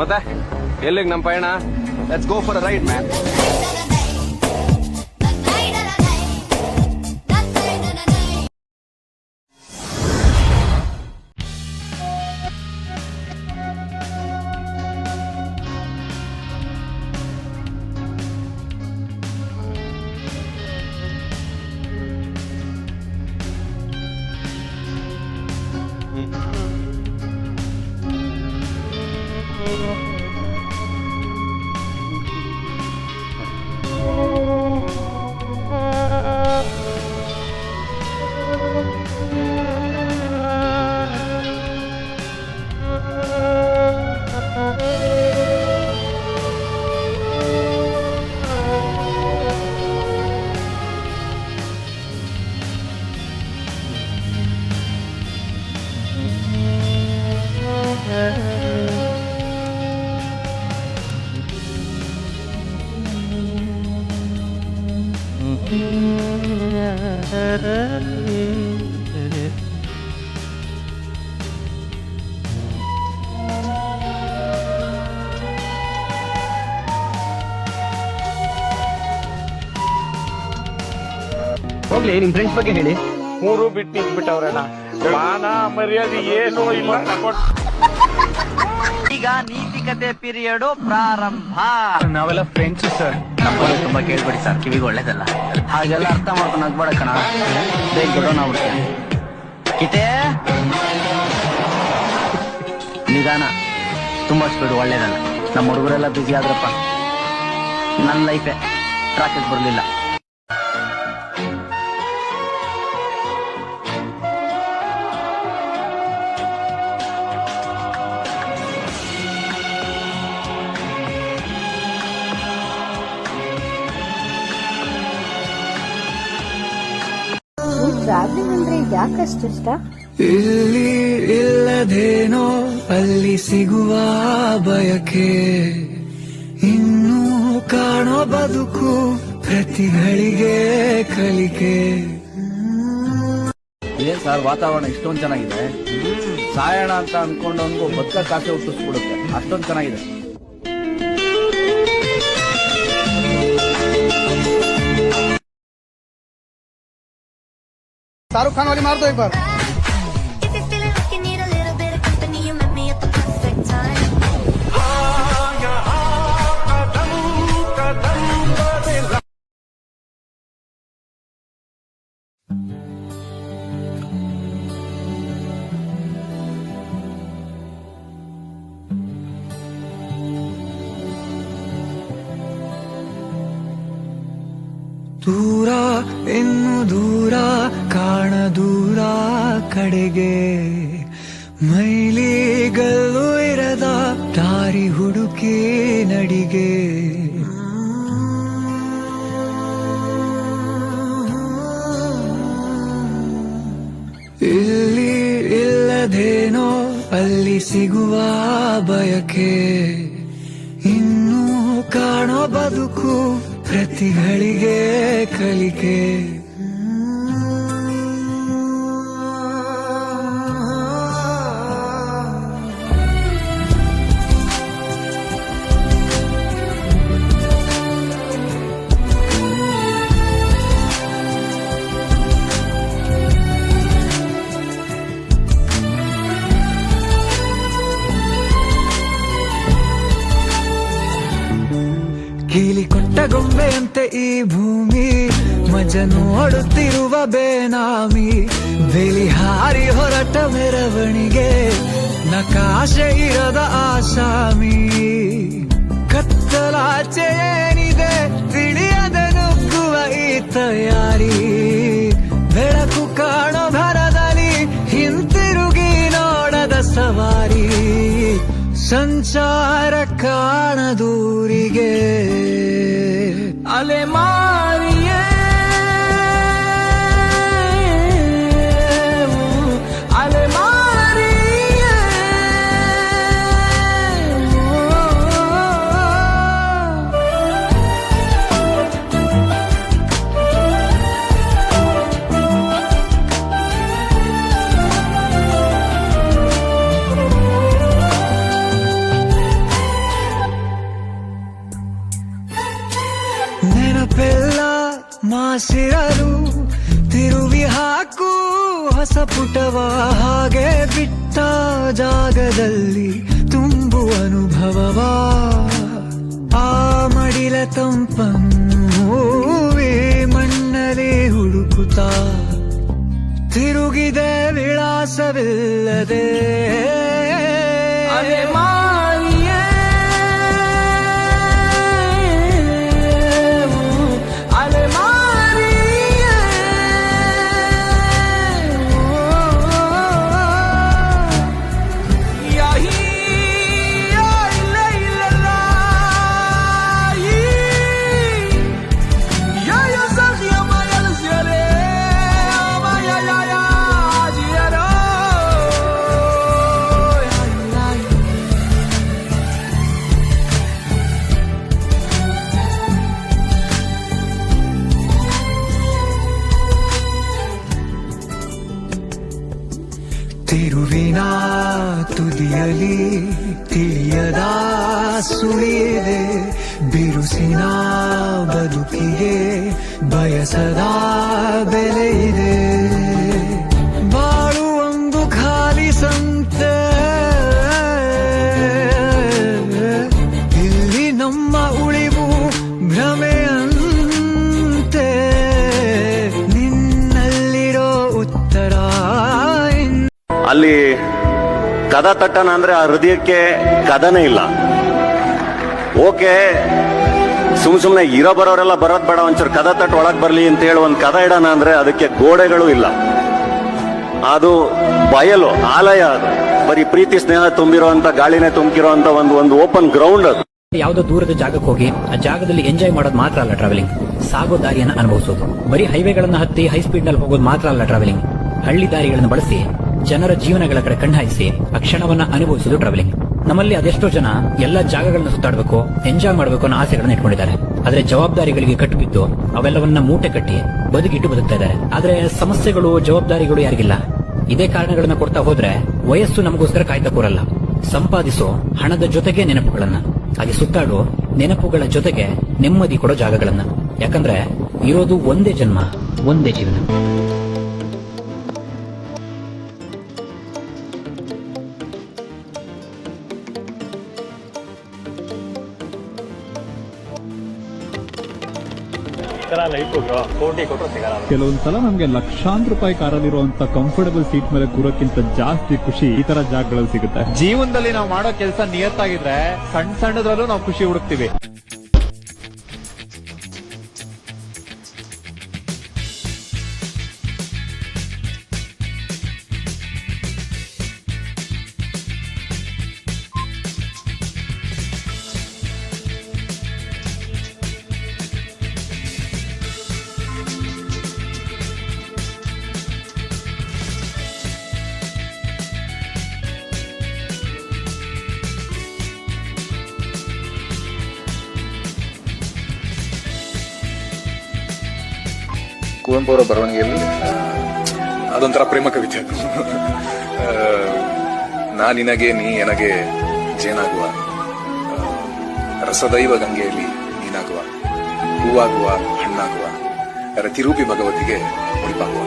ಮತ್ತೆ ಎಲ್ಲಿಗೆ ನಮ್ಮ ಪಯಣ? Let's go for a ride man. ಹೋಗ್ಲಿ, ನಿಮ್ ಫ್ರೆಂಡ್ಸ್ ಬಗ್ಗೆ ಹೇಳಿ. ಮೂರು ಬಿಟ್ಟು ನಿಂತ್ಬಿಟ್ಟವ್ರಣ್ಣ. ಮಾನ ಮರ್ಯಾದೆ ಏನು ಇಲ್ಲ. ಈಗ ನೀತಿಕತೆ ಪೀರಿಯಡ್ ಪ್ರಾರಂಭ. ನಾವೆಲ್ಲ ಫ್ರೆಂಡ್ಸ್ ಸರ್. ನಮ್ಮಲ್ಲಿ ತುಂಬಾ ಕೇಳ್ಬೇಡಿ ಸರ್, ಕಿವಿಗೆ ಒಳ್ಳೇದಲ್ಲ. ಹಾಗೆಲ್ಲ ಅರ್ಥ ಮಾಡ್ಕೊಂಡು ನಗ್ಬೇಡ ಕಣ, ಬೇಗ ದೊಡ್ಡವನಾಗ್ಬಿಡ್ತೀನಿ. ಕಿತೆ ನಿಧಾನ, ತುಂಬಾ ಸ್ಪೀಡ್ ಒಳ್ಳೇದಲ್ಲ. ನಮ್ಮ ಹುಡುಗರೆಲ್ಲ ಬ್ಯುಸಿ ಆದ್ರಪ್ಪ, ನನ್ನ ಲೈಫೇ ಟ್ರಾಕಿಗೆ ಬರ್ಲಿಲ್ಲ. ಟ್ರಾವೆಲಿಂಗ್ ಅಂದ್ರೆ ಯಾಕಷ್ಟು ಇಷ್ಟ? ಇಲ್ಲಿ ಇಲ್ಲದೇನೋ ಅಲ್ಲಿ ಸಿಗುವ ಬಯಕೆ, ಇನ್ನೂ ಕಾಣೋ ಬದುಕು ಪ್ರತಿಗಳಿಗೆ ಕಲಿಕೆ. ಏನ್ ಸರ್ ವಾತಾವರಣ ಇಷ್ಟೊಂದು ಚೆನ್ನಾಗಿದೆ. ಸಾಯೋಣ ಅಂತ ಅನ್ಕೊಂಡವನ್ಗೂ ಬದುಕ ಕಾಸೆ ಹುಟ್ಟಿಸ್ಬಿಡುತ್ತೆ, ಅಷ್ಟೊಂದು ಚೆನ್ನಾಗಿದೆ. शाहरुख खान वाली मार दो एक बार. ದೂರ ಇನ್ನು ದೂರ ಕಾಣ ದೂರ ಕಡೆಗೆ, ಮೈಲಿಗಲ್ಲು ಇರದ ದಾರಿ ಹುಡುಕಿ ನಡಿಗೆ. ಇಲ್ಲಿ ಇಲ್ಲದೇನೋ ಅಲ್ಲಿ ಸಿಗುವ ಬಯಕೆ, ಇನ್ನೂ ಕಾಣೋ ಬದುಕು ಪ್ರತಿಗಳಿಗೆ ಕಲಿಕೆ. ಕೀಲಿ ಕೊಟ್ಟ ಗೊಂಬೆಯಂತೆ ಈ ಭೂಮಿ, ಮಜ ನೋಡುತ್ತಿರುವ ಬೇನಾಮಿ. ಬೆಲಿ ಹಾರಿ ಹೊರಟ ಮೆರವಣಿಗೆ, ನಕಾಶೆ ಇರದ ಆಸಾಮಿ. ಕತ್ತಲಾಚೆ ಏನಿದೆ ತಿಳಿಯದೆ ನುಗ್ಗುವ ಈ ತಯಾರಿ. ಬೆಳಕು ಕಾಣೋ ಭರದಲ್ಲಿ ಹಿಂತಿರುಗಿ ನೋಡದ ಸವಾರಿ. ಸಂಚಾರ ಕಾಣದೂರಿಗೆ ಅಲೆಮಾರಿಯೇ ಅಲೆಮಾರಿಯೇ. ಮಾಸಿರಲು ತಿರುವಿ ಹಾಕು ಹೊಸ ಪುಟವ ಹಾಗೆ ಬಿಟ್ಟ ಜಾಗದಲ್ಲಿ ತುಂಬು ಅನುಭವವಾ ಆ ಮಡಿಲ ತಂಪನ್ನು ಮಣ್ಣಲ್ಲಿ ಹುಡುಕುತ್ತಾ ತಿರುಗಿದೆ ವಿಳಾಸವಿಲ್ಲದೆ ತಿರುವಿನ ತುದಿಯಲಿ ತಿಳಿಯದ ಸುಳಿಯಿದೆ ಬಿರುಸಿನ ಬದುಕಿಗೆ ಬಯಸದ ಬೆಲೆ ಇದೆ ಬಾಳು ಒಂದು ಖಾಲಿ ಸಂತೆ ಇಲ್ಲಿ ನಮ್ಮ ಉಳಿವು ಭ್ರಮೆಯಂತೆ ನಿನ್ನಲ್ಲಿರೋ ಉತ್ತರ ಅಲ್ಲಿ ಕದ ತಟ್ಟನ ಅಂದ್ರೆ ಆ ಹೃದಯಕ್ಕೆ ಕದನೇ ಇಲ್ಲ. ಓಕೆ, ಸುಮ್ನೆ ಇರೋ ಬರೋರೆಲ್ಲ ಬರೋದ್ ಬೇಡ, ಒಂಚೂರು ಕದ ತಟ್ಟು ಒಳಗ್ ಬರ್ಲಿ ಅಂತ ಹೇಳಿ ಒಂದ್ ಕದ ಇಡೋಣ ಅಂದ್ರೆ ಅದಕ್ಕೆ ಗೋಡೆಗಳು ಇಲ್ಲ. ಅದು ಬಯಲು ಆಲಯ, ಅದು ಬರೀ ಪ್ರೀತಿ ಸ್ನೇಹ ತುಂಬಿರುವಂತ ಗಾಳಿನೇ ತುಂಬಿರುವಂತ ಒಂದು ಓಪನ್ ಗ್ರೌಂಡ್ ಅದು. ಯಾವುದೋ ದೂರದ ಜಾಗಕ್ಕೆ ಹೋಗಿ ಆ ಜಾಗದಲ್ಲಿ ಎಂಜಾಯ್ ಮಾಡೋದು ಮಾತ್ರ ಅಲ್ಲ ಟ್ರಾವೆಲಿಂಗ್, ಸಾಗೋ ದಾರಿಯನ್ನು ಅನುಭವಿಸೋದು. ಬರೀ ಹೈವೇಗಳನ್ನ ಹತ್ತಿ ಹೈ ಸ್ಪೀಡ್ ನಲ್ಲಿ ಹೋಗೋದು ಮಾತ್ರ ಅಲ್ಲ ಟ್ರಾವೆಲಿಂಗ್, ಹಳ್ಳಿ ದಾರಿಗಳನ್ನು ಬಳಸಿ ಜನರ ಜೀವನಗಳ ಕಡೆ ಕಣ್ಣಾಯಿಸಿ ಆ ಕ್ಷಣವನ್ನ ಅನುಭವಿಸೋದು ಟ್ರಾವೆಲಿಂಗ್. ನಮ್ಮಲ್ಲಿ ಅದೆಷ್ಟೋ ಜನ ಎಲ್ಲ ಜಾಗಗಳನ್ನ ಸುತ್ತಾಡಬೇಕು, ಎಂಜಾಯ್ ಮಾಡಬೇಕು ಅನ್ನೋ ಆಸೆಗಳನ್ನ ಇಟ್ಕೊಂಡಿದ್ದಾರೆ. ಆದ್ರೆ ಜವಾಬ್ದಾರಿಗಳಿಗೆ ಕಟ್ಟುಬಿದ್ದು ಅವೆಲ್ಲವನ್ನ ಮೂಟೆ ಕಟ್ಟಿ ಬದುಕಿಟ್ಟು ಬದುಕ್ತಾ ಇದ್ದಾರೆ. ಆದ್ರೆ ಸಮಸ್ಯೆಗಳು, ಜವಾಬ್ದಾರಿಗಳು ಯಾರಿಗಿಲ್ಲ. ಇದೇ ಕಾರಣಗಳನ್ನ ಕೊಡ್ತಾ ಹೋದ್ರೆ ವಯಸ್ಸು ನಮಗೋಸ್ಕರ ಕಾಯ್ತಾ ಕೂರಲ್ಲ. ಸಂಪಾದಿಸೋ ಹಣದ ಜೊತೆಗೆ ನೆನಪುಗಳನ್ನ, ಹಾಗೆ ಸುತ್ತಾಡೋ ನೆನಪುಗಳ ಜೊತೆಗೆ ನೆಮ್ಮದಿ ಕೊಡೋ ಜಾಗಗಳನ್ನ. ಯಾಕಂದ್ರೆ ಇರೋದು ಒಂದೇ ಜನ್ಮ, ಒಂದೇ ಜೀವನ. ಕೆಲವೊಂದ್ಸಲ ನಮ್ಗೆ ಲಕ್ಷಾಂತರ ರೂಪಾಯಿ ಕಾರಲ್ಲಿರುವಂತ ಕಂಫರ್ಟಬಲ್ ಸೀಟ್ ಮೇಲೆ ಕೂರೋಕ್ಕಿಂತ ಜಾಸ್ತಿ ಖುಷಿ ಈ ತರ ಜಾಗಗಳಲ್ಲಿ ಸಿಗುತ್ತೆ. ಜೀವನದಲ್ಲಿ ನಾವು ಮಾಡೋ ಕೆಲಸ ನಿಯತ್ತಾಗಿದ್ರೆ ಸಣ್ಣ ಸಣ್ಣದ್ರಲ್ಲೂ ನಾವು ಖುಷಿ ಹುಡುಕ್ತಿವಿ. ಕುವೆಂಪು ಅವರ ಬರವಣಿಗೆಯಲ್ಲಿ ಅದೊಂಥರ ಪ್ರೇಮ ಕವಿತೆ ಅದು. ನಾ ನಿನಗೆ ನೀ ಎನಗೆ ಜೇನಾಗುವ, ರಸದೈವ ಗಂಗೆಯಲ್ಲಿ ನೀನಾಗುವ, ಹೂವಾಗುವ ಹಣ್ಣಾಗುವ, ರತಿರೂಪಿ ಭಗವತಿಗೆ ಮುಡಿಪಾಗುವ.